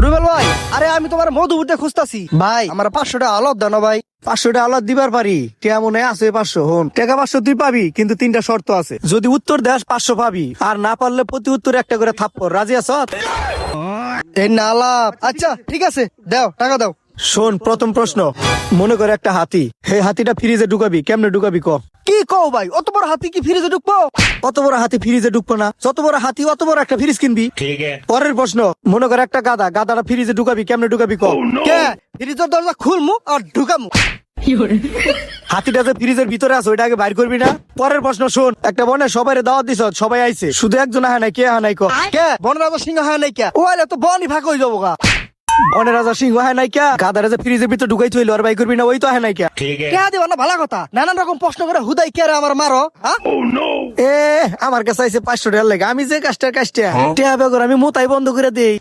রুবেল ভাই, আরে আমি তোমার মধু উঠে খুঁজতাছি ভাই, আমার 500 টাকা আলাদ দাও না ভাই। 500 টাকা আলাদ দিবার পারি, টিয়া মনে আছে 500। হন টাকা 500 তুই পাবি, কিন্তু 3টা শর্ত আছে। যদি উত্তর দেস 500 পাবি, আর না পারলে প্রতি উত্তরে একটা করে থাপ্পড়। রাজি আছ? এই না আলাপ। আচ্ছা ঠিক আছে, দাও টাকা দাও। শোন, প্রথম প্রশ্ন, মনে করে একটা হাতি, এই হাতিটা ফ্রিজে ঢুকাবি, কেমনে ঢুকাবি ক? কি কও ভাই, অত বড় হাতি কি ফ্রিজে ঢুকবো? অত বড় হাতি ফ্রিজে ঢুকবো না, যত বড় হাতি অত বড় একটা ফ্রিজ কিনবি। পরের প্রশ্ন, মনে করে একটা গাদা, গাদাটা ফ্রিজে ঢুকাবি, কেমনে ঢুকাবি ক? কে ফ্রিজের দরজা খুলমু আর ঢুকামু। হাতিটা যে ফ্রিজের ভিতরে আছে ওইটা আগে বাইর করবি না। পরের প্রশ্ন শোন, একটা বনে সবাই দাওয়াত দিছ, সবাই আইছে, শুধু একজন আহে নাই, কে আহে নাই ক? কে বনের রাজা সিংহ আহে নাই কে? ও আইলে তো বনই ভাগ হয়ে যাবো গা। বনের রাজা সিংহ আহে নাই কে? গাদারে যে ফ্রিজের ভিতরে ঢুকাই থইল আর বাই করবি না, ওই তো আহে নাই কে? কে দিবা না, ভালো কথা। নানান রকম প্রশ্ন করে হুদাই কে রে আমার মারো। এ আমার কাছে আইছে 500 টাকা লাগে, আমি যে কাজটা টিয়া বেগর আমি মোতাই বন্ধ করে দেই।